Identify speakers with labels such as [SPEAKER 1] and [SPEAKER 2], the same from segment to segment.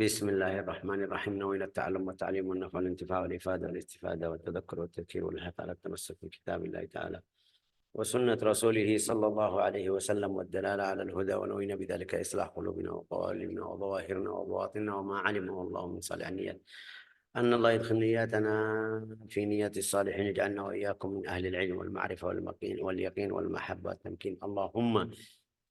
[SPEAKER 1] بسم الله الرحمن الرحيم. نوينا التعلم والتعليم والنفع والانتفاع والإفادة والاستفادة والتذكر والتذكير والحث على التمسك بكتاب الله تعالى وسنة رسوله صلى الله عليه وسلم والدلالة على الهدى، ونوينا بذلك إصلاح قلوبنا وقوالبنا وظواهرنا وبواطننا وما علمه الله من صالح النيات. أن الله يدخل نياتنا في نيات الصالحين، يجعلنا وإياكم من أهل العلم والمعرفة واليقين والمحبة والتمكين. اللهم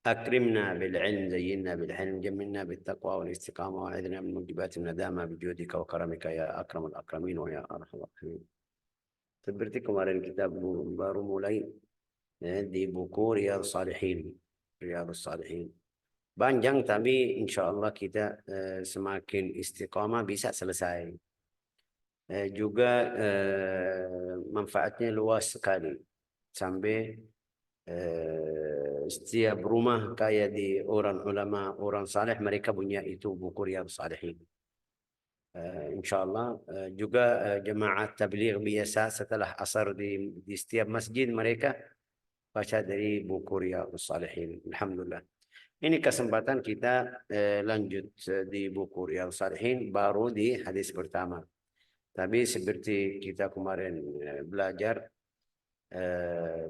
[SPEAKER 1] أكرمنا بالعلم، زينا بالحلم، جملنا بالتقوى والاستقامة، وأعذنا من موجبات الندامة بجودك وكرمك يا أكرم الأكرمين ويا أرحم الراحمين. Seperti kemarin kita baru mulai di buku Riyadhus Shalihin. Riyadhus Shalihin. Panjang tapi insya Allah kita semakin istiqamah bisa selesai. Juga manfaatnya luas sekali. Sampai setiap rumah kayak di orang ulama, orang saleh, mereka punya itu buku Riyadhus Shalihin. Insyaallah juga jemaah tabligh biasa setelah asar di setiap masjid mereka baca dari buku Riyadhus Shalihin. Alhamdulillah. Ini kesempatan kita lanjut di buku Riyadhus Shalihin, baru di hadis pertama. Tapi seperti kita kemarin belajar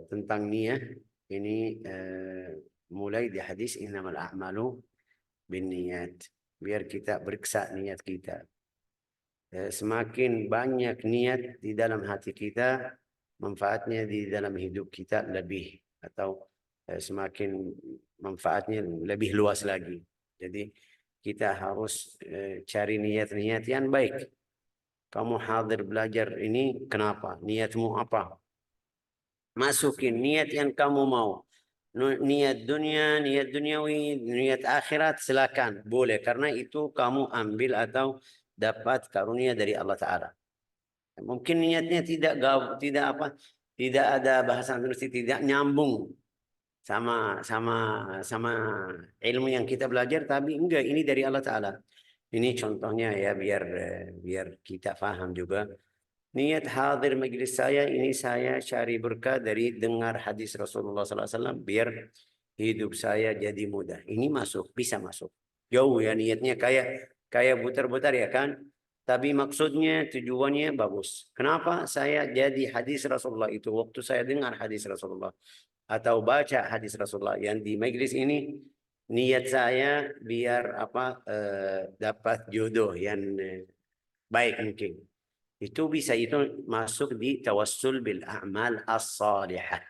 [SPEAKER 1] tentang niat, ini mulai di hadis innamal a'malu binniyat. Biar kita periksa niat kita. Semakin banyak niat di dalam hati kita, manfaatnya di dalam hidup kita lebih, atau semakin manfaatnya lebih luas lagi. Jadi kita harus cari niat-niat yang baik. Kamu hadir belajar ini kenapa? Niatmu apa? Masukin niat yang kamu mau. Niat dunia, niat duniawi, niat akhirat, silakan. Boleh, karena itu kamu ambil atau dapat karunia dari Allah Ta'ala. Mungkin niatnya tidak ada bahasa Indonesia, tidak nyambung sama ilmu yang kita belajar, tapi enggak, ini dari Allah Ta'ala. Ini contohnya ya, biar kita paham juga. Niat hadir majelis saya ini, saya cari berkah dari dengar hadis Rasulullah SAW, biar hidup saya jadi mudah. Ini masuk, bisa masuk. Jauh ya niatnya, kayak putar-putar ya kan. Tapi maksudnya, tujuannya bagus. Kenapa saya jadi hadis Rasulullah itu? Waktu saya dengar hadis Rasulullah atau baca hadis Rasulullah yang di majelis ini, niat saya biar dapat jodoh yang baik mungkin. Itu bisa, itu masuk di tawassul bil a'mal as-salihah.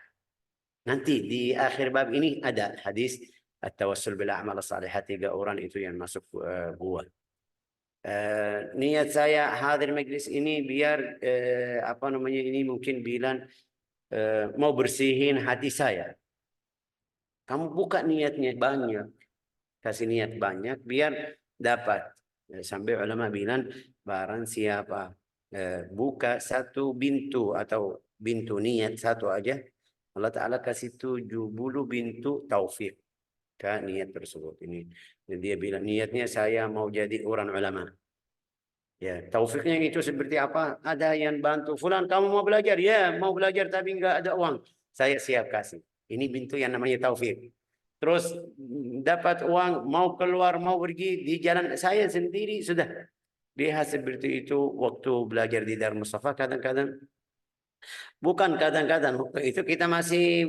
[SPEAKER 1] Nanti di akhir bab ini ada hadis at-tawassul bil a'mal as-salihah, 3 orang itu yang masuk buah. Niat saya hadir majlis ini biar ini mungkin bilang mau bersihin hati saya. Kamu buka niatnya banyak, kasih niat banyak biar dapat. Sampai ulama bilang barang siapa buka satu pintu atau pintu niat satu aja, Allah Ta'ala kasih 70 pintu taufik ke niat tersebut. Ini dia bilang niatnya saya mau jadi orang ulama. Ya, taufiknya itu seperti apa? Ada yang bantu, fulan kamu mau belajar? Ya, mau belajar tapi nggak ada uang. Saya siap kasih. Ini pintu yang namanya taufik. Terus dapat uang, mau keluar, mau pergi di jalan, saya sendiri sudah lihat seperti itu waktu belajar di Darul Mustafa. Kadang-kadang, bukan kadang-kadang, waktu itu kita masih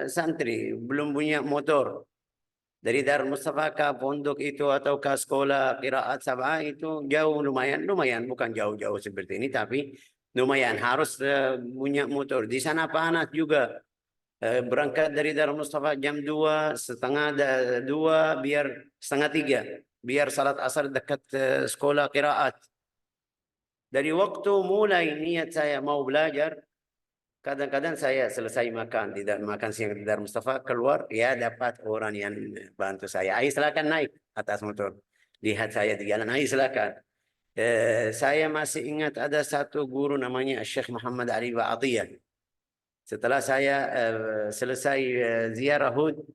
[SPEAKER 1] santri, belum punya motor. Dari Darul Mustafa ke pondok itu atau ke sekolah qiraat sab'ah itu jauh, lumayan, bukan jauh-jauh seperti ini, tapi lumayan harus punya motor. Di sana panas juga. Berangkat dari Darul Mustafa jam 2, setengah 2, biar setengah 3, biar salat asar dekat sekolah qiraat. Dari waktu mulai niat saya mau belajar, kadang-kadang saya selesai makan, tidak makan siang di Darul Mustafa, keluar ya dapat orang yang bantu saya. Ayo silakan naik atas motor. Lihat saya di jalan, ayo silakan. Saya masih ingat ada satu guru namanya Syekh Muhammad Ali Ba'atiyah. Setelah saya selesai ziarah Hud,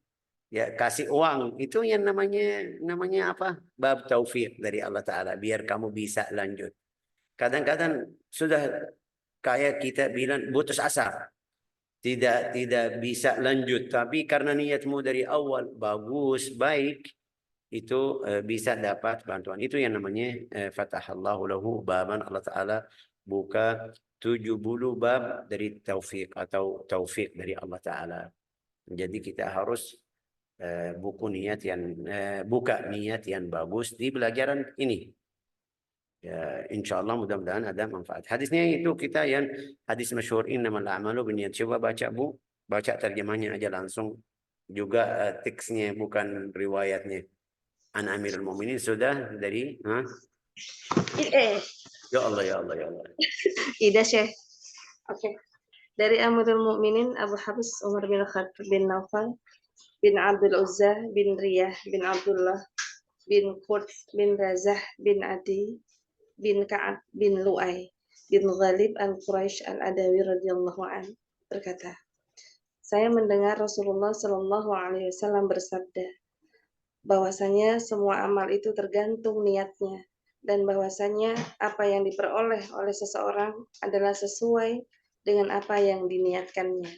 [SPEAKER 1] ya kasih uang. Itu yang namanya apa? Bab taufik dari Allah Ta'ala, biar kamu bisa lanjut. Kadang-kadang sudah kayak kita bilang putus asa, tidak bisa lanjut, tapi karena niatmu dari awal bagus, baik, itu bisa dapat bantuan. Itu yang namanya fatahallahu lahu baban, Allah Ta'ala buka 70 bab dari taufik atau taufik dari Allah Ta'ala. Jadi kita harus buka niat yang bagus di pelajaran ini. Ya, insya Allah mudah-mudahan ada manfaat. Hadisnya itu kita yang hadis masyhur innamal a'malu binniyat. Coba baca Bu, baca terjemahnya aja langsung. Juga teksnya bukan riwayatnya. An Amirul Mukminin sudah dari ya Allah ya Allah ya Allah.
[SPEAKER 2] Ida Syekh. Oke. Dari Amirul Mukminin Abu Habs Umar bin Khattab bin Naufal bin Abdul Uzza bin Riyah bin Abdullah bin Qurt bin Razah bin Adi bin Ka'ab bin Lu'ay bin Ghalib al-Quraisy al-Adawi radhiyallahu an berkata, saya mendengar Rasulullah Shallallahu alaihi wasallam bersabda, bahwasanya semua amal itu tergantung niatnya, dan bahwasanya apa yang diperoleh oleh seseorang adalah sesuai dengan apa yang diniatkannya.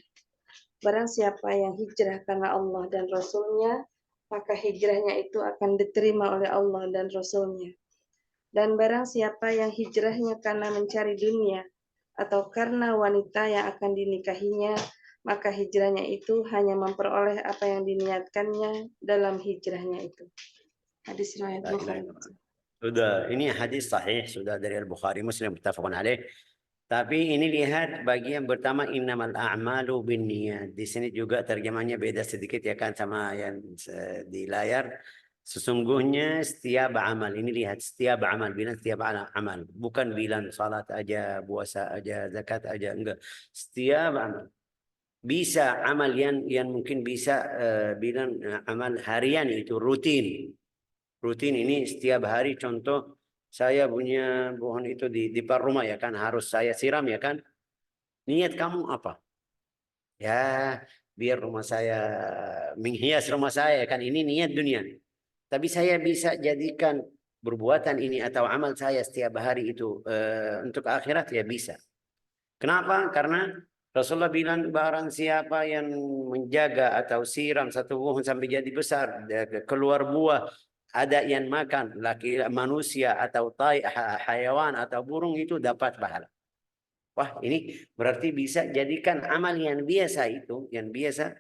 [SPEAKER 2] Barang siapa yang hijrah karena Allah dan Rasul-Nya, maka hijrahnya itu akan diterima oleh Allah dan Rasul-Nya. Dan barang siapa yang hijrahnya karena mencari dunia atau karena wanita yang akan dinikahinya, maka hijrahnya itu hanya memperoleh apa yang diniatkannya dalam hijrahnya itu. Hadis riwayat Bukhari.
[SPEAKER 1] Sudah, ini hadis sahih, sudah dari Al-Bukhari, Muslim, muttafaqun alaih. Tapi ini lihat bagian pertama innamal a'malu binniyat. Di sini juga terjemahnya beda sedikit ya kan sama yang di layar. Sesungguhnya setiap amal, ini lihat setiap amal, bilang setiap amal, bukan bilang salat aja, puasa aja, zakat aja, enggak. Setiap amal. Bisa amal yang mungkin bisa bilang amal harian itu rutin. Rutin ini setiap hari, contoh saya punya pohon itu di depan rumah ya kan, harus saya siram ya kan. Niat kamu apa? Ya, biar rumah saya menghias rumah saya kan, ini niat dunia. Tapi saya bisa jadikan perbuatan ini atau amal saya setiap hari itu untuk akhirat ya bisa. Kenapa? Karena Rasulullah bilang barang siapa yang menjaga atau siram satu pohon sampai jadi besar, keluar buah, ada yang makan, laki manusia atau hayawan atau burung itu dapat pahala. Wah, ini berarti bisa jadikan amal yang biasa itu, yang biasa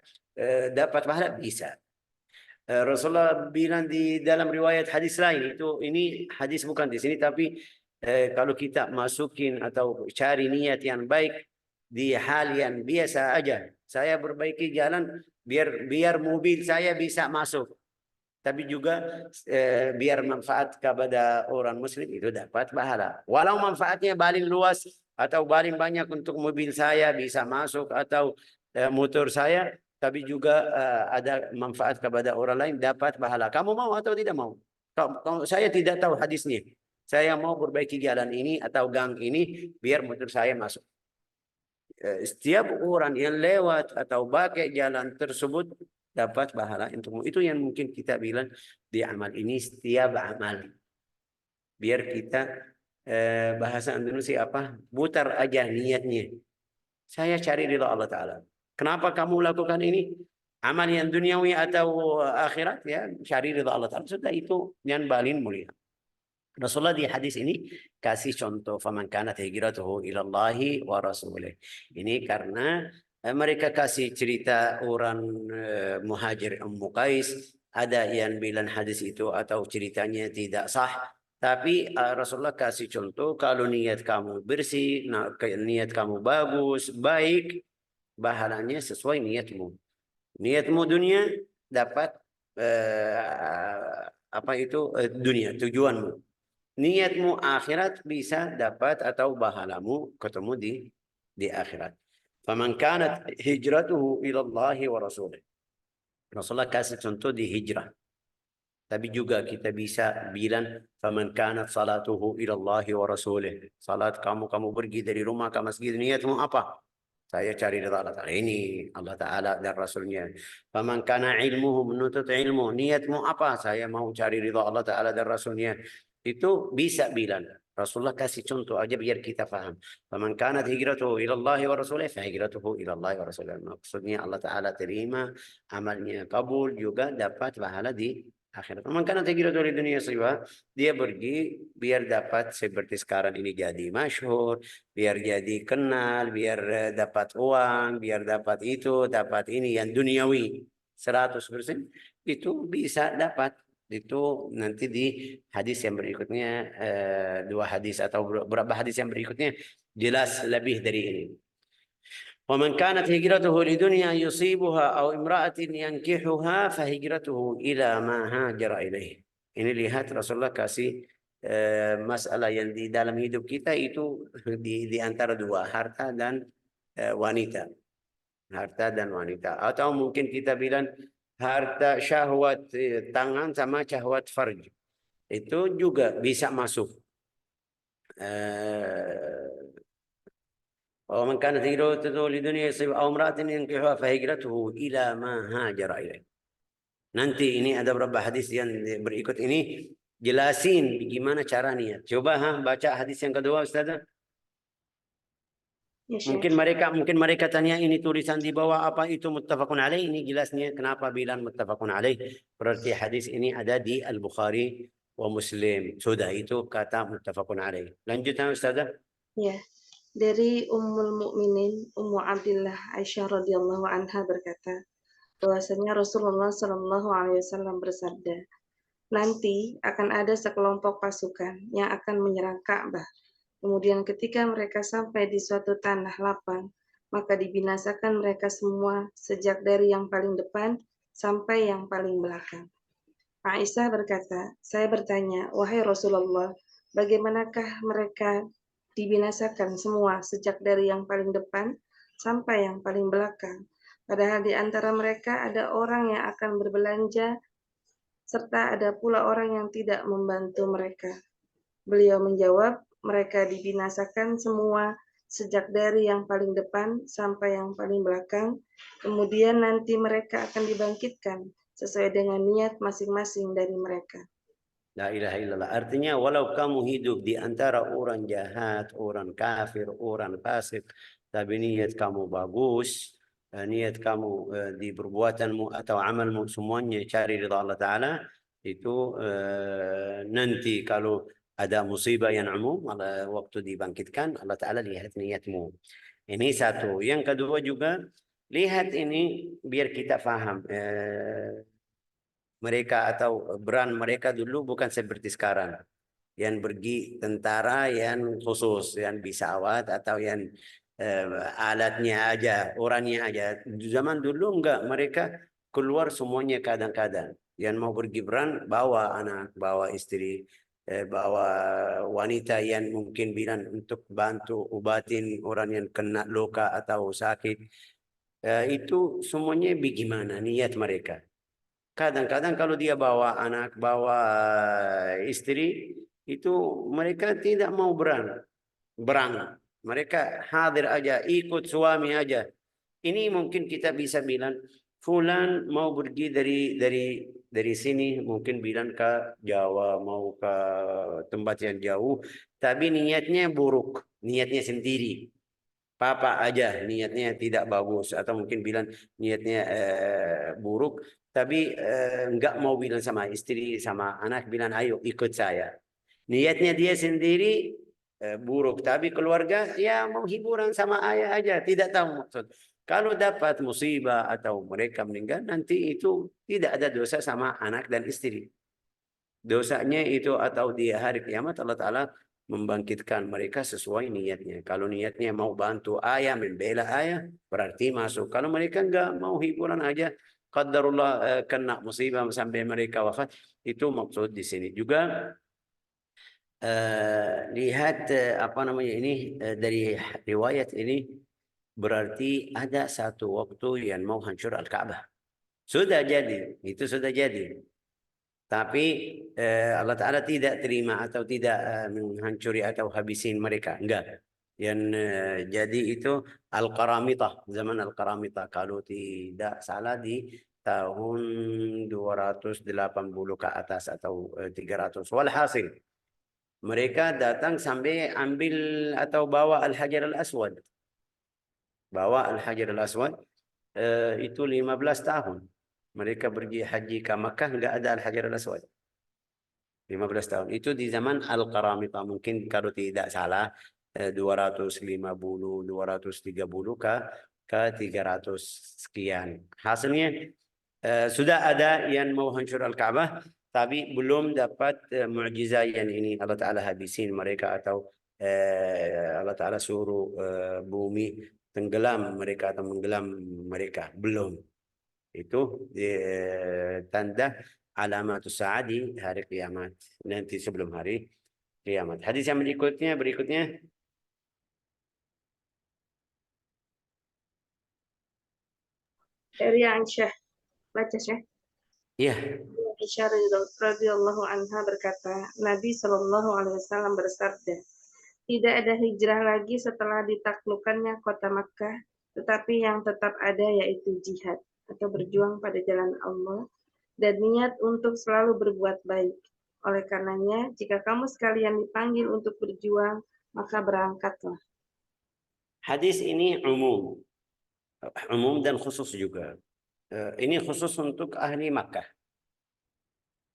[SPEAKER 1] dapat pahala bisa. Rasulullah bilang di dalam riwayat hadis lain itu, ini hadis bukan di sini tapi kalau kita masukin atau cari niat yang baik di hal yang biasa aja, saya perbaiki jalan biar mobil saya bisa masuk, tapi juga biar manfaat kepada orang muslim itu dapat pahala. Walau manfaatnya paling luas atau paling banyak untuk mobil saya bisa masuk atau motor saya, tapi juga ada manfaat kepada orang lain dapat pahala. Kamu mau atau tidak mau? Saya tidak tahu hadisnya. Saya mau perbaiki jalan ini atau gang ini biar motor saya masuk. Setiap orang yang lewat atau pakai jalan tersebut dapat pahala untukmu. Itu yang mungkin kita bilang di amal ini setiap amal. Biar kita bahasa Indonesia apa? Putar aja niatnya. Saya cari ridha Allah Ta'ala. Kenapa kamu lakukan ini? Amal yang duniawi atau akhirat ya, cari ridha Allah Ta'ala. Sudah itu yang paling mulia. Rasulullah di hadis ini kasih contoh faman kanat hijratuhu ilallahi wa rasulih. Ini karena mereka kasih cerita orang muhajir Ummu Qais, ada yang bilang hadis itu atau ceritanya tidak sah, tapi Rasulullah kasih contoh kalau niat kamu bersih, niat kamu bagus, baik, pahalanya sesuai niatmu. Niatmu dunia dapat apa itu dunia tujuanmu. Niatmu akhirat bisa dapat atau bahalamu ketemu di akhirat. Faman kanat hijratuhu ila Allah wa rasulih. Rasulullah kasih contoh di hijrah. Tapi juga kita bisa bilang faman kanat salatuhu ila Allah wa rasulih. Salat kamu pergi dari rumah ke masjid, niatmu apa? Saya cari ridha Allah Ta'ala. Ini Allah Ta'ala dan Rasulnya. Faman kana ilmuhu menuntut ilmu. Niatmu apa? Saya mau cari ridha Allah Ta'ala dan Rasulnya. Itu bisa bilang. Rasulullah kasih contoh aja biar kita faham. Faman kanat hijratuhu ilallahi wa rasulih, fa hijratuhu ilallahi wa rasulih. Maksudnya Allah Ta'ala terima amalnya, kabul, juga dapat pahala di akhirat. Man kana hijratuhu lidunya yusibha, dia pergi biar dapat seperti sekarang ini jadi masyhur, biar jadi kenal, biar dapat uang, biar dapat itu, dapat ini yang duniawi 100% itu bisa dapat. Itu nanti di hadis yang berikutnya, dua hadis atau beberapa hadis yang berikutnya jelas lebih dari ini. ومن كانت هجرته لدنيا يصيبها أو امرأة ينكحها فهجرته إلى ما هاجر إليه. Ini lihat Rasulullah kasih masalah yang di dalam hidup kita itu di antara dua, harta dan wanita. Harta dan wanita. Atau mungkin kita bilang harta syahwat tangan sama syahwat farj. Itu juga bisa masuk. ومن كانت هجرته لدنيا يصيب أو امرأة ينكحها فهجرته إلى ما هاجر إليه. Nanti ini ada beberapa hadis yang berikut ini jelasin gimana cara niat. Coba baca hadis yang kedua, Ustazah.
[SPEAKER 2] Ya, Syekh.
[SPEAKER 1] Mungkin mereka tanya ini tulisan di bawah apa itu muttafaqun alaih. Ini jelasnya kenapa bilang muttafaqun alaih. Berarti hadis ini ada di Al-Bukhari wa Muslim. Sudah itu kata muttafaqun alaih. Lanjutkan, Ustazah.
[SPEAKER 2] Ya. Dari Ummul Mukminin Ummu Abdillah Aisyah radhiyallahu anha berkata, bahwasanya Rasulullah Shallallahu alaihi wasallam bersabda, nanti akan ada sekelompok pasukan yang akan menyerang Ka'bah. Kemudian ketika mereka sampai di suatu tanah lapang, maka dibinasakan mereka semua sejak dari yang paling depan sampai yang paling belakang. Aisyah berkata, saya bertanya, wahai Rasulullah, bagaimanakah mereka dibinasakan semua sejak dari yang paling depan sampai yang paling belakang? Padahal di antara mereka ada orang yang akan berbelanja, serta ada pula orang yang tidak membantu mereka. Beliau menjawab, mereka dibinasakan semua sejak dari yang paling depan sampai yang paling belakang, kemudian nanti mereka akan dibangkitkan sesuai dengan niat masing-masing dari mereka.
[SPEAKER 1] La ilaha illallah. Artinya walau kamu hidup di antara orang jahat, orang kafir, orang fasik, tapi niat kamu bagus, niat kamu di perbuatanmu atau amalmu semuanya cari ridha Allah Ta'ala, itu nanti kalau ada musibah yang umum, waktu dibangkitkan, Allah Ta'ala lihat niatmu. Ini satu. Yang kedua juga, lihat ini biar kita faham. Mereka atau brand mereka dulu bukan seperti sekarang. Yang pergi tentara yang khusus, yang pesawat atau yang alatnya aja, orangnya aja. Zaman dulu enggak, mereka keluar semuanya kadang-kadang. Yang mau pergi brand, bawa anak, bawa istri, bawa wanita yang mungkin bilang untuk bantu obatin orang yang kena luka atau sakit. Itu semuanya bagaimana niat mereka. Kadang-kadang kalau dia bawa anak, bawa istri, itu mereka tidak mau berang. Mereka hadir aja, ikut suami aja. Ini mungkin kita bisa bilang, fulan mau pergi dari sini, mungkin bilang ke Jawa, mau ke tempat yang jauh, tapi niatnya buruk, niatnya sendiri. Papa aja niatnya tidak bagus atau mungkin bilang niatnya buruk, tapi enggak mau bilang sama istri sama anak, bilang ayo ikut saya. Niatnya dia sendiri buruk, tapi keluarga ya mau hiburan sama ayah aja, tidak tahu maksud. Kalau dapat musibah atau mereka meninggal, nanti itu tidak ada dosa sama anak dan istri. Dosanya itu atau di hari kiamat Allah Ta'ala membangkitkan mereka sesuai niatnya. Kalau niatnya mau bantu ayah, membela ayah, berarti masuk. Kalau mereka enggak mau hiburan aja, qadarullah kena musibah sampai mereka wafat, itu maksud di sini. Juga lihat apa namanya ini dari riwayat ini, berarti ada satu waktu yang mau hancur Al-Ka'bah. Sudah jadi, itu sudah jadi. Tapi Allah Ta'ala tidak terima atau tidak menghancuri atau habisin mereka. Enggak. Yang jadi itu Al-Qaramitah. Zaman Al-Qaramitah. Kalau tidak salah di tahun 280 ke atas atau 300. Walhasil. Mereka datang sampai ambil atau bawa Al-Hajar Al-Aswad. Bawa Al-Hajar Al-Aswad itu 15 tahun. mereka pergi haji ke Makkah, nggak ada Al-Hajar Al-Aswad. 15 tahun. Itu di zaman Al-Qaramita. Mungkin kalau tidak salah 250, 230 ke 300 sekian. Hasilnya sudah ada yang mau hancur Al-Ka'bah, tapi belum dapat mukjizat yang ini Allah Ta'ala habisin mereka atau Allah Ta'ala suruh bumi tenggelam mereka atau menggelam mereka. Belum. Itu tanda alamatus sa'a di hari kiamat. Nanti sebelum hari kiamat. Hadis yang berikutnya.
[SPEAKER 2] Dari Aisyah, baca Syekh.
[SPEAKER 1] Iya.
[SPEAKER 2] Aisyah radhiyallahu anha berkata, Nabi Shallallahu alaihi wasallam bersabda, tidak ada hijrah lagi setelah ditaklukkannya kota Makkah, tetapi yang tetap ada yaitu jihad atau berjuang pada jalan Allah dan niat untuk selalu berbuat baik. Oleh karenanya, jika kamu sekalian dipanggil untuk berjuang, maka berangkatlah.
[SPEAKER 1] Hadis ini umum dan khusus juga. Ini khusus untuk ahli Makkah.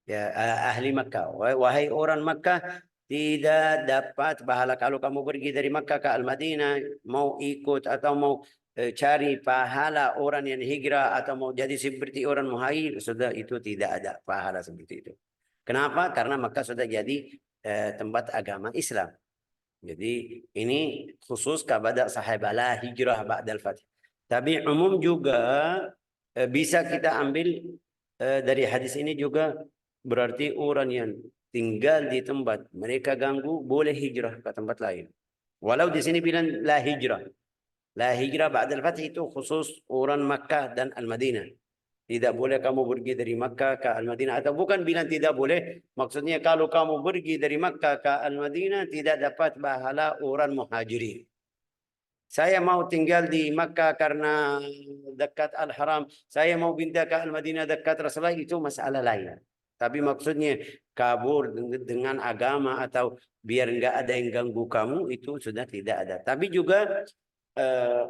[SPEAKER 1] Ya, ahli Makkah. Wahai orang Makkah, tidak dapat pahala kalau kamu pergi dari Makkah ke Al-Madinah, mau ikut atau mau cari pahala orang yang hijrah atau mau jadi seperti orang muhajir, sudah itu tidak ada pahala seperti itu. Kenapa? Karena Makkah sudah jadi tempat agama Islam. Jadi ini khusus kepada sahabat la hijrah ba'dal fath. Tapi umum juga bisa kita ambil dari hadis ini juga berarti orang yang tinggal di tempat mereka ganggu boleh hijrah ke tempat lain. Walau di sini bilang la hijrah. La hijrah ba'dal fath itu khusus orang Makkah dan Al-Madinah. Tidak boleh kamu pergi dari Makkah ke Al-Madinah. Atau bukan bilang tidak boleh. Maksudnya kalau kamu pergi dari Makkah ke Al-Madinah tidak dapat pahala orang muhajirin. Saya mau tinggal di Makkah karena dekat Al-Haram. Saya mau pindah ke Al-Madinah dekat Rasulullah. Itu masalah lain. Tapi maksudnya kabur dengan agama atau biar nggak ada yang ganggu kamu. Itu sudah tidak ada. Tapi juga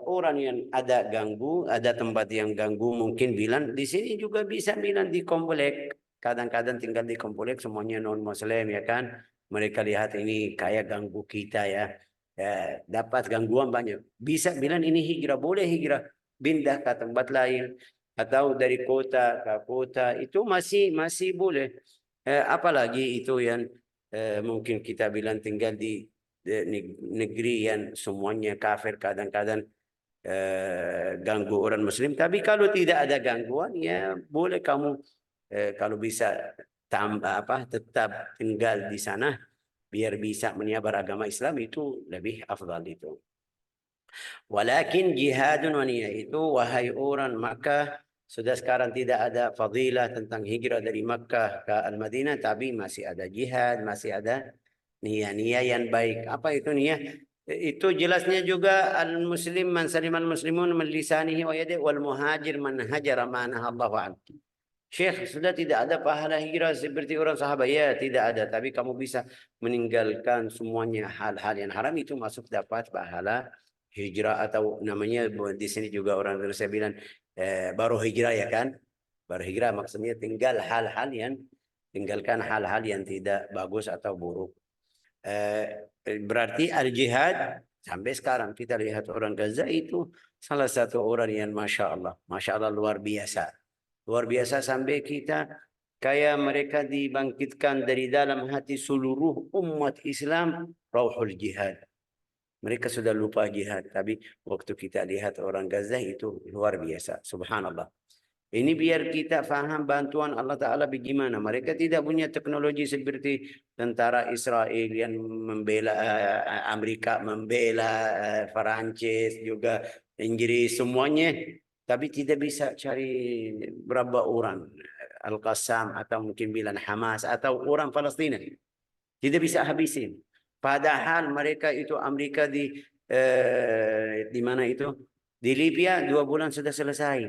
[SPEAKER 1] orang yang ada ganggu, ada tempat yang ganggu mungkin bilang di sini juga bisa bilang di komplek. Kadang-kadang tinggal di komplek semuanya non Muslim ya kan. Mereka lihat ini kayak ganggu kita ya. Dapat gangguan banyak. Bisa bilang ini hijrah, boleh hijrah, pindah ke tempat lain atau dari kota ke kota itu masih boleh. Apalagi itu yang mungkin kita bilang tinggal di negeri yang semuanya kafir kadang-kadang ganggu orang Muslim. Tapi kalau tidak ada gangguan ya boleh kamu kalau bisa tetap tinggal di sana biar bisa menyebar agama Islam itu lebih afdal itu. Walakin jihadun wa niyah itu wahai orang Makkah sudah sekarang tidak ada fadilah tentang hijrah dari Makkah ke Al-Madinah tapi masih ada jihad, masih ada niat yang baik. Apa itu niat? Itu jelasnya juga al-muslim man saliman muslimun min lisanihi wa yadihi wal muhajir man hajara ma nahallahu anhu. Syekh, sudah tidak ada pahala hijrah seperti orang sahabat. Ya, tidak ada. Tapi kamu bisa meninggalkan semuanya hal-hal yang haram itu masuk dapat pahala hijrah atau namanya di sini juga orang Indonesia bilang baru hijrah ya kan? Baru hijrah maksudnya tinggalkan hal-hal yang tidak bagus atau buruk. Berarti al-jihad sampai sekarang kita lihat orang Gaza itu salah satu orang yang masya Allah luar biasa. Luar biasa sampai kita kayak mereka dibangkitkan dari dalam hati seluruh umat Islam rauhul jihad. Mereka sudah lupa jihad, tapi waktu kita lihat orang Gaza itu luar biasa. Subhanallah. Ini biar kita faham bantuan Allah Ta'ala bagaimana. Mereka tidak punya teknologi seperti tentara Israel yang membela Amerika, membela Perancis, juga Inggris, semuanya. Tapi tidak bisa cari berapa orang. Al-Qassam atau mungkin bilang Hamas atau orang Palestina. Tidak bisa habisin. Padahal mereka itu Amerika di mana itu? Di Libya 2 bulan sudah selesai.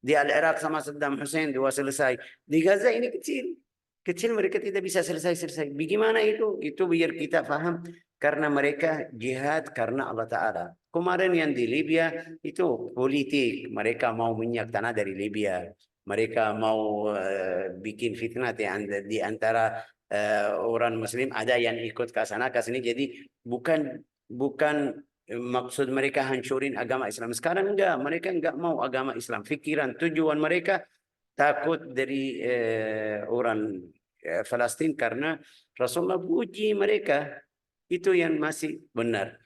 [SPEAKER 1] Di Al-Iraq sama Saddam Hussein 2 selesai. Di Gaza ini kecil. Kecil mereka tidak bisa selesai. Bagaimana itu? Itu biar kita paham. Karena mereka jihad karena Allah Ta'ala. Kemarin yang di Libya itu politik. Mereka mau minyak tanah dari Libya. mereka mau bikin fitnah di antara orang Muslim, ada yang ikut ke sana ke sini. Jadi bukan maksud mereka hancurin agama Islam. Sekarang enggak, mereka enggak mau agama Islam. Pikiran tujuan mereka takut dari orang Palestina karena Rasulullah puji mereka. Itu yang masih benar.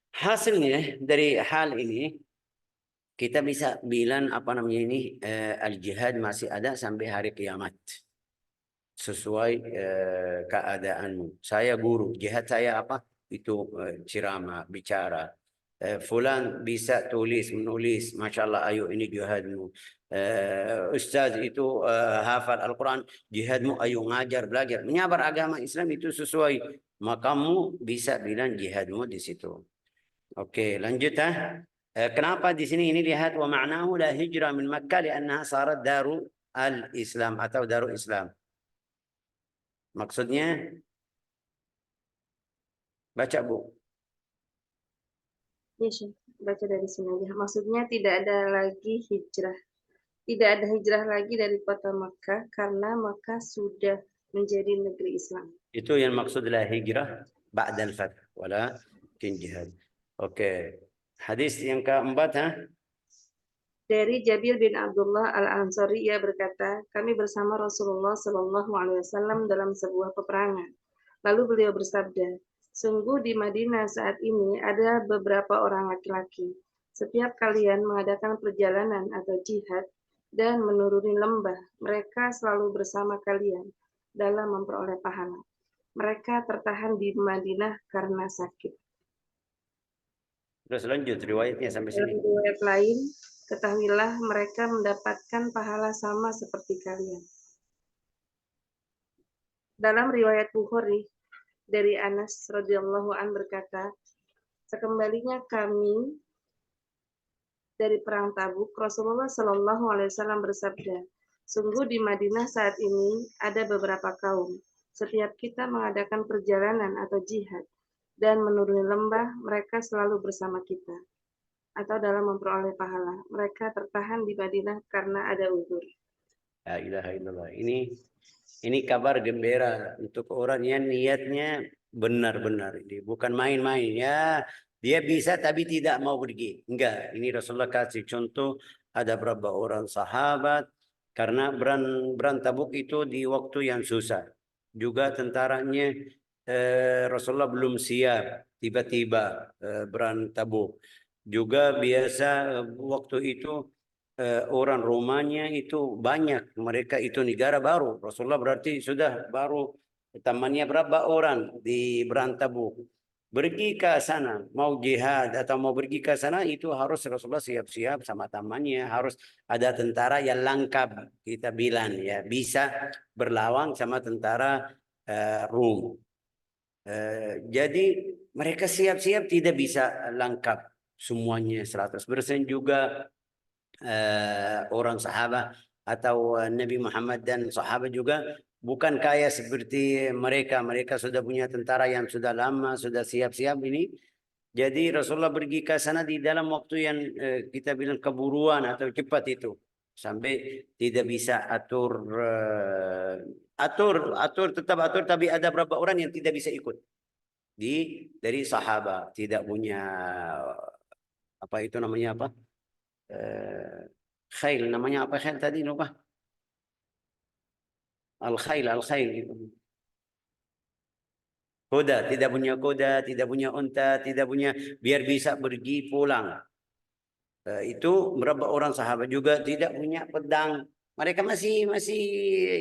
[SPEAKER 1] Hasilnya dari hal ini kita bisa bilang apa namanya ini al-jihad masih ada sampai hari kiamat. Sesuai keadaanmu. Saya guru, jihad saya apa? Itu ceramah, bicara. Fulan bisa tulis, menulis, masya Allah, ayo ini jihadmu. Ustaz itu hafal Al-Quran, jihadmu, ayo ngajar, belajar. Menyabar agama Islam itu sesuai. Makamu bisa bilang jihadmu di situ. Oke, lanjut ah. Kenapa di sini ini lihat wa ma'nahu la hijrah min Makkah li'annaha sarat daru al-Islam atau daru Islam. Maksudnya baca Bu.
[SPEAKER 2] Ya, Syekh. Baca dari sini aja. Maksudnya tidak ada lagi hijrah. Tidak ada hijrah lagi dari kota Makkah karena Makkah sudah menjadi negeri Islam.
[SPEAKER 1] Itu yang maksud la hijrah ba'da al-fath walakin jihad. Oke. Hadis yang keempat ha?
[SPEAKER 2] Dari Jabir bin Abdullah Al-Ansari, ia berkata, kami bersama Rasulullah Shallallahu Alaihi Wasallam dalam sebuah peperangan. Lalu beliau bersabda, sungguh di Madinah saat ini ada beberapa orang laki-laki. Setiap kalian mengadakan perjalanan atau jihad dan menuruni lembah, mereka selalu bersama kalian dalam memperoleh pahala. Mereka tertahan di Madinah karena sakit.
[SPEAKER 1] Terus lanjut riwayatnya sampai sini.
[SPEAKER 2] Dalam riwayat lain, ketahuilah mereka mendapatkan pahala sama seperti kalian. Dalam riwayat Bukhari dari Anas radhiyallahu an berkata, sekembalinya kami dari perang Tabuk, Rasulullah Shallallahu Alaihi Wasallam bersabda, sungguh di Madinah saat ini ada beberapa kaum. Setiap kita mengadakan perjalanan atau jihad dan menuruni lembah, mereka selalu bersama kita. Atau dalam memperoleh pahala. Mereka tertahan di Madinah karena ada uzur.
[SPEAKER 1] La ilaha illallah. Ini kabar gembira untuk orang yang niatnya benar-benar. Ini bukan main-main ya. Dia bisa tapi tidak mau pergi. Enggak. Ini Rasulullah kasih contoh ada berapa orang sahabat karena berang Tabuk itu di waktu yang susah. Juga tentaranya Rasulullah belum siap. Tiba-tiba berang Tabuk. Juga biasa waktu itu orang Romanya itu banyak. Mereka itu negara baru. Rasulullah berarti sudah baru temannya berapa orang di Berantabuk. Pergi ke sana, mau jihad atau mau pergi ke sana itu harus Rasulullah siap-siap sama temannya. Harus ada tentara yang lengkap. Kita bilang ya bisa berlawan sama tentara Rom. Jadi mereka siap-siap tidak bisa lengkap semuanya 100% juga orang sahabat atau Nabi Muhammad dan sahabat juga bukan kaya seperti mereka. Mereka sudah punya tentara yang sudah lama, sudah siap-siap ini. Jadi Rasulullah pergi ke sana di dalam waktu yang kita bilang keburuan atau cepat itu. Sampai tidak bisa atur tetap atur tapi ada berapa orang yang tidak bisa ikut. Dari sahabat tidak punya apa itu namanya apa? Khail namanya apa khail tadi lupa al-khail itu kuda tidak punya unta tidak punya biar bisa pergi pulang itu berapa orang sahabat juga tidak punya pedang mereka masih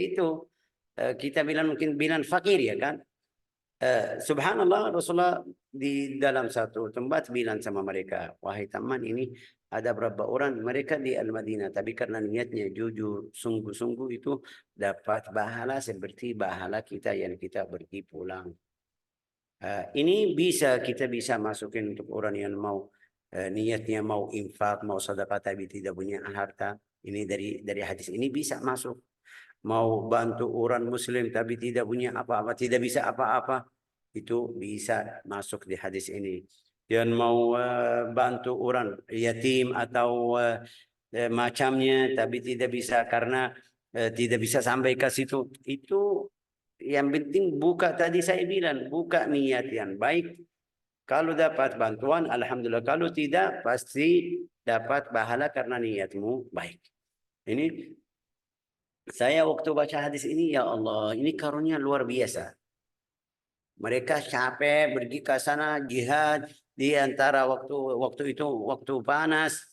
[SPEAKER 1] itu kita mungkin bilang fakir ya kan subhanallah Rasulullah di dalam satu tempat bilang sama mereka wahai teman ini ada berapa orang mereka di Al-Madinah tapi karena niatnya jujur sungguh-sungguh itu dapat pahala seperti pahala kita yang kita pergi pulang. Ini kita bisa masukin untuk orang yang mau niatnya mau infak mau sedekah tapi tidak punya harta. Ini dari hadis ini bisa masuk. Mau bantu orang Muslim tapi tidak punya apa-apa tidak bisa apa-apa itu bisa masuk di hadis ini. Yang mau bantu orang yatim atau macamnya, tapi tidak bisa karena tidak bisa sampai ke situ. Itu yang penting buka, tadi saya bilang, buka niat yang baik. Kalau dapat bantuan, alhamdulillah. Kalau tidak, pasti dapat pahala karena niatmu baik. Ini saya waktu baca hadis ini, ya Allah, ini karunia luar biasa. Mereka capek pergi ke sana jihad di antara waktu itu waktu panas.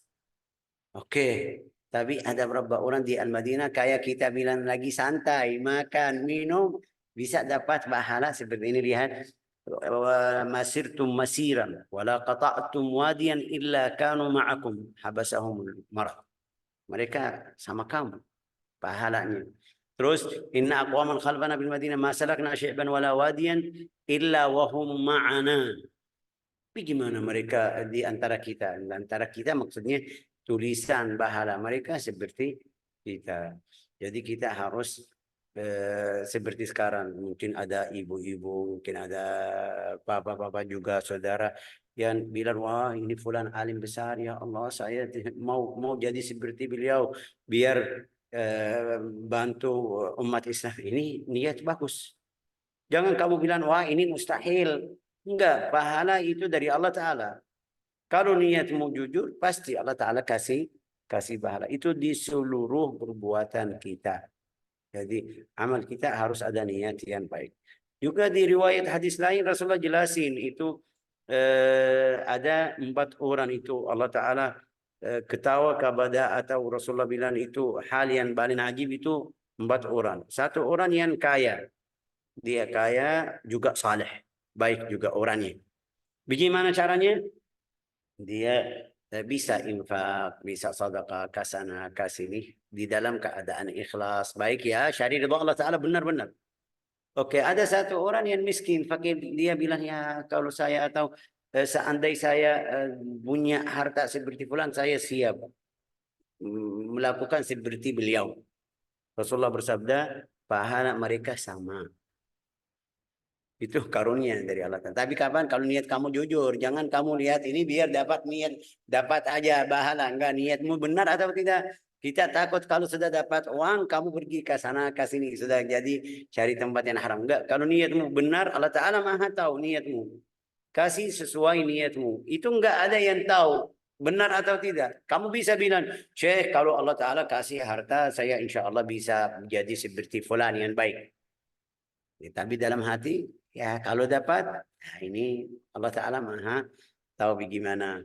[SPEAKER 1] Oke, tapi ada beberapa orang di Al-Madinah kayak kita bilang lagi santai, makan, minum, bisa dapat pahala seperti ini. Lihat, masirtum masiran wala qata'tum wadiyan illa kanu ma'akum habasahum marad. Mereka sama kamu pahalanya. Terus inna aqwaman khalfana bil Madinah ma salakna syi'ban wala wadiyan illa wahum ma'ana. Tapi gimana mereka di antara kita? Di antara kita maksudnya tulisan pahala mereka seperti kita. Jadi kita harus seperti sekarang. Mungkin ada ibu-ibu, mungkin ada bapak-bapak juga, saudara yang bilang, wah ini fulan alim besar, ya Allah saya mau jadi seperti beliau biar bantu umat Islam. Ini niat bagus. Jangan kamu bilang, wah ini mustahil. Enggak, pahala itu dari Allah Ta'ala. Kalau niatmu jujur, pasti Allah Ta'ala kasih pahala. Itu di seluruh perbuatan kita. Jadi amal kita harus ada niat yang baik. Juga di riwayat hadis lain Rasulullah jelasin itu ada 4 orang itu Allah Ta'ala ketawa kepada, atau Rasulullah bilang itu hal yang paling ajib itu 4 orang. 1 orang yang kaya. Dia kaya juga saleh. Baik juga orangnya. Bagaimana caranya? Dia bisa infak, bisa sedekah ke sana ke sini di dalam keadaan ikhlas. Baik ya, syari ridha Allah Ta'ala benar-benar. Oke, ada 1 orang yang miskin, fakir. Dia bilang, ya kalau saya atau seandai saya punya harta seperti fulan, saya siap melakukan seperti beliau. Rasulullah bersabda, pahala mereka sama. Itu karunia dari Allah. Tapi kapan? Kalau niat kamu jujur. Jangan kamu lihat ini biar dapat niat, dapat aja pahala. Enggak, niatmu benar atau tidak. Kita takut kalau sudah dapat uang, kamu pergi ke sana, ke sini. Sudah jadi cari tempat yang haram. Enggak, kalau niatmu benar, Allah Ta'ala maha tahu niatmu. Kasih sesuai niatmu. Itu enggak ada yang tahu benar atau tidak. Kamu bisa bilang, Syekh, kalau Allah Ta'ala kasih harta, saya insya Allah bisa jadi seperti fulan yang baik. Ya, tapi dalam hati, ya kalau dapat, nah ini Allah Ta'ala maha tahu bagaimana.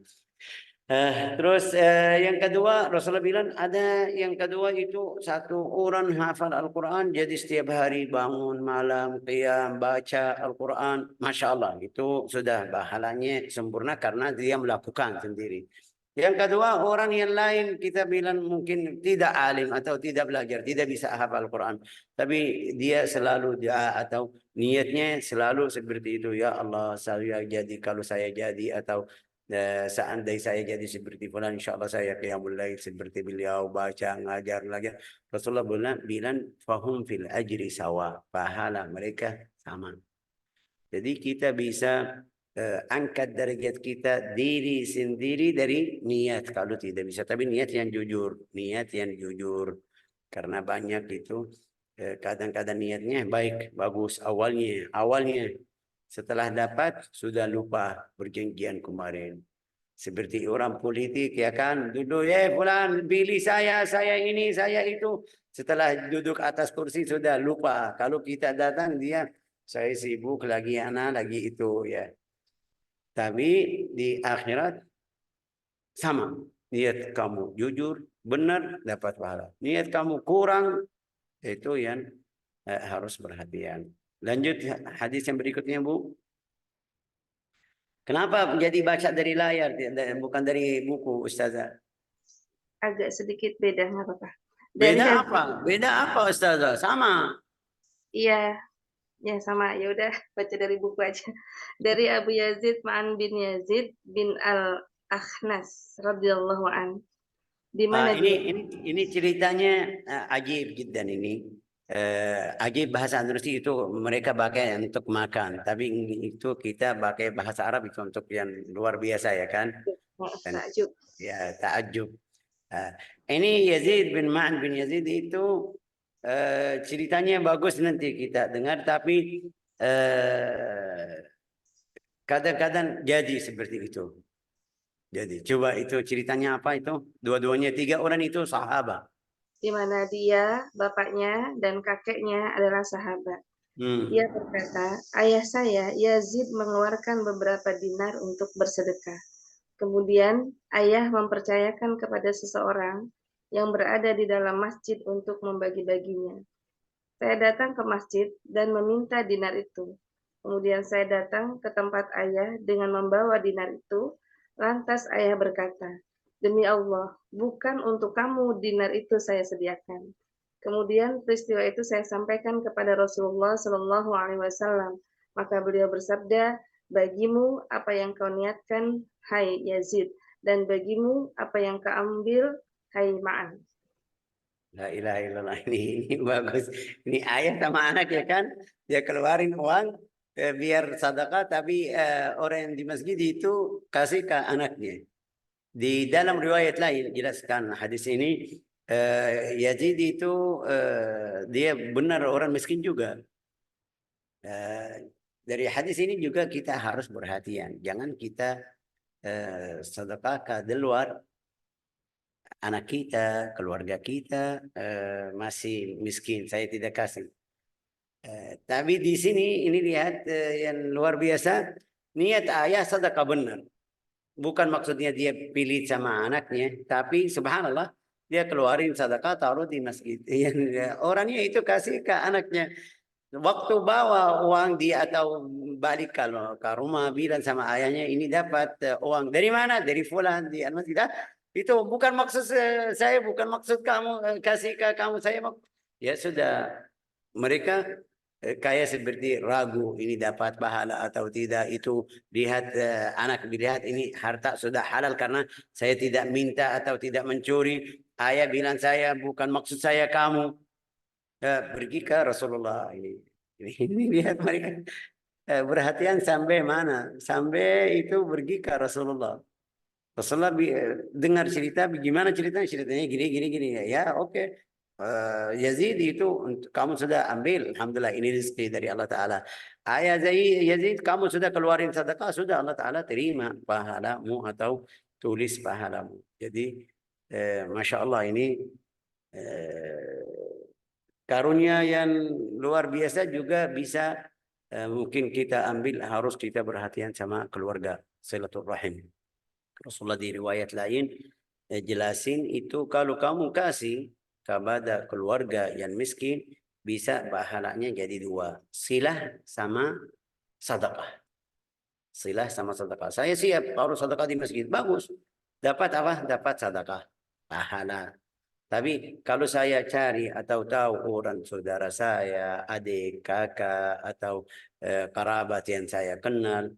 [SPEAKER 1] Terus yang kedua, Rasulullah bilang ada yang kedua itu 1 orang hafal Al-Quran, jadi setiap hari bangun malam, qiyam, baca Al-Quran. Masya Allah, itu sudah pahalanya sempurna karena dia melakukan sendiri. Yang kedua, orang yang lain kita bilang mungkin tidak alim atau tidak belajar, tidak bisa hafal Al-Quran. Tapi dia selalu doa atau niatnya selalu seperti itu. Ya Allah, saya jadi, kalau saya jadi atau seandainya saya jadi seperti fulan, insya Allah saya qiyamul lail seperti beliau, baca, ngajar, belajar. Rasulullah bilang fahum fil ajri sawa. Pahala mereka sama. Jadi kita bisa angkat derajat kita diri sendiri dari niat. Kalau tidak bisa, tapi niat yang jujur. Niat yang jujur. Karena banyak itu kadang-kadang niatnya baik, bagus awalnya. Setelah dapat, sudah lupa perjanjian kemarin. Seperti orang politik, ya kan? Duduk, fulan, pilih saya ini, saya itu. Setelah duduk atas kursi, sudah lupa. Kalau kita datang, dia, saya sibuk, lagi anak, lagi itu, ya. Tapi di akhirat, sama. Niat kamu jujur, benar, dapat pahala. Niat kamu kurang, itu yang harus perhatian. Lanjut hadis yang berikutnya, Bu. Kenapa jadi baca dari layar bukan dari buku, Ustazah?
[SPEAKER 2] Agak sedikit beda, nggak apa-apa.
[SPEAKER 1] Beda apa? Beda apa, Ustazah? Sama.
[SPEAKER 2] Iya, ya sama. Ya udah baca dari buku aja. Dari Abu Yazid Ma'an bin Yazid bin Al-Akhnas radhiyallahu an. Di mana
[SPEAKER 1] ini ceritanya ajib dan ini. Ajib bahasa Indonesia itu mereka pakai untuk makan, tapi itu kita pakai bahasa Arab itu untuk yang luar biasa, ya kan? Dan,
[SPEAKER 2] takjub.
[SPEAKER 1] ya, takjub. Ini Yazid bin Ma'an bin Yazid itu ceritanya bagus nanti kita dengar, tapi kadang-kadang jadi seperti itu. Jadi coba itu ceritanya apa itu? Dua-duanya 3 orang itu sahabat.
[SPEAKER 2] Di mana dia, bapaknya, dan kakeknya adalah sahabat. Ia berkata, ayah saya, Yazid, mengeluarkan beberapa dinar untuk bersedekah. Kemudian, ayah mempercayakan kepada seseorang yang berada di dalam masjid untuk membagi-baginya. Saya datang ke masjid dan meminta dinar itu. Kemudian saya datang ke tempat ayah dengan membawa dinar itu. Lantas ayah berkata, demi Allah, bukan untuk kamu dinar itu saya sediakan. Kemudian peristiwa itu saya sampaikan kepada Rasulullah Shallallahu Alaihi Wasallam. Maka beliau bersabda, bagimu apa yang kau niatkan, hai Yazid, dan bagimu apa yang kau ambil, hai Ma'an.
[SPEAKER 1] La ilaha illallah, ini bagus. Ini ayah sama anak ya kan, dia keluarin uang biar sedekah, tapi orang yang di masjid itu kasih ke anaknya. Di dalam riwayat lain jelaskan hadis ini, Yazid itu dia benar orang miskin juga. Dari hadis ini juga kita harus perhatian, jangan kita sedekah ke di luar, anak kita, keluarga kita masih miskin, saya tidak kasih. Tapi di sini ini lihat yang luar biasa, niat ayah sedekah benar. Bukan maksudnya dia pilih sama anaknya, tapi subhanallah dia keluarin sedekah taruh di masjid. Orangnya itu kasih ke anaknya. Waktu bawa uang dia atau balik kalau ke rumah bilang sama ayahnya, ini dapat uang dari mana? Dari fulan di masjid. Itu bukan maksud saya, bukan maksud kamu kasih ke kamu, saya ya sudah, mereka kayak seperti ragu ini dapat pahala atau tidak. Itu lihat anak dilihat ini harta sudah halal karena saya tidak minta atau tidak mencuri. Ayah bilang saya bukan maksud saya kamu. Pergi ke Rasulullah ini lihat mereka perhatian sampai mana, sampai itu pergi ke Rasulullah. Rasulullah dengar cerita, gimana ceritanya gini gini gini ya oke. Yazid itu kamu sudah ambil, alhamdulillah ini rezeki dari Allah Ta'ala. Ayah Yazid kamu sudah keluarin sedekah, sudah Allah Ta'ala terima pahalamu atau tulis pahalamu. Jadi Masya Allah ini karunia yang luar biasa juga bisa mungkin kita ambil, harus kita perhatian sama keluarga, silaturahim. Rasulullah di riwayat lain jelasin itu kalau kamu kasih kepada keluarga yang miskin bisa pahalanya jadi 2, silah sama sedekah. Silah sama sedekah. Saya siap kalau sedekah di masjid bagus. Dapat apa? Dapat sedekah. Pahala. Tapi kalau saya cari atau tahu orang saudara saya, adik, kakak, atau kerabat yang saya kenal,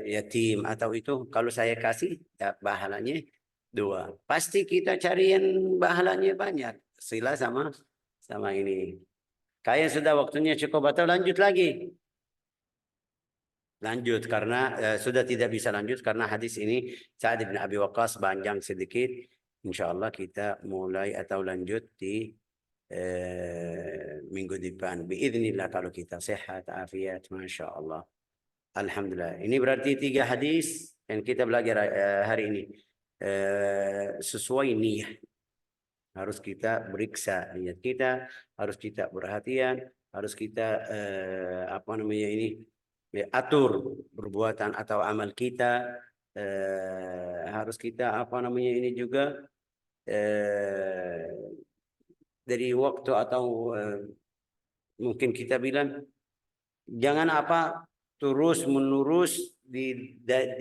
[SPEAKER 1] yatim atau itu, kalau saya kasih ya pahalanya 2. Pasti kita cari yang pahalanya banyak. Sila sama ini. Kayak sudah waktunya cukup atau lanjut lagi? Lanjut karena sudah tidak bisa lanjut karena hadis ini Sa'ad bin Abi Waqqas panjang sedikit. Insya Allah kita mulai atau lanjut di minggu depan. Biiznillah kalau kita sehat, afiat, Masya Allah. Alhamdulillah. Ini berarti 3 hadis yang kita belajar hari ini. Sesuai niat. Harus kita periksa niat kita, harus kita perhatian, harus kita apa namanya ini, atur perbuatan atau amal kita. Harus kita apa namanya ini juga dari waktu atau mungkin kita bilang jangan apa terus menerus di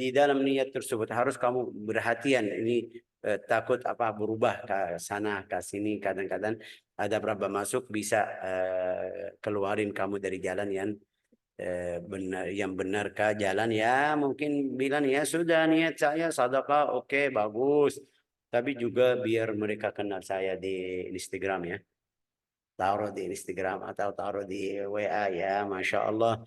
[SPEAKER 1] dalam niat tersebut, harus kamu perhatian ini takut apa berubah ke sana ke sini, kadang-kadang ada berapa masuk bisa keluarin kamu dari jalan yang benar ke jalan ya, mungkin bilang ya sudah niat saya sedekah oke, bagus, tapi juga biar mereka kenal saya di Instagram ya, taruh di Instagram atau taruh di WA ya, Masya Allah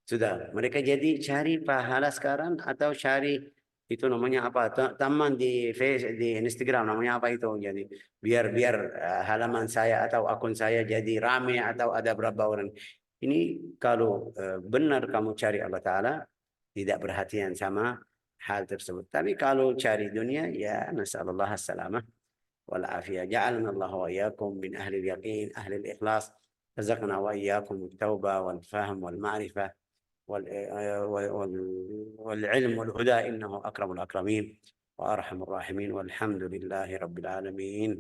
[SPEAKER 1] sudah mereka jadi cari pahala sekarang atau cari Itu namanya apa? Teman di di Instagram namanya apa itu? Jadi biar biar halaman saya atau akun saya jadi rame atau ada berapa orang. Ini kalau benar kamu cari Allah Taala, tidak perhatian sama hal tersebut. Tapi kalau cari dunia, ya nasallallahu as-salamah wal afiyah. Ja'alna Allah wa iyyakum min ahli al-yaqin, ahli al-ikhlas. رزقنا وإياكم التوبة والفهم والمعرفة والعلم والهدى إنه أكرم الأكرمين وأرحم الراحمين والحمد لله رب العالمين.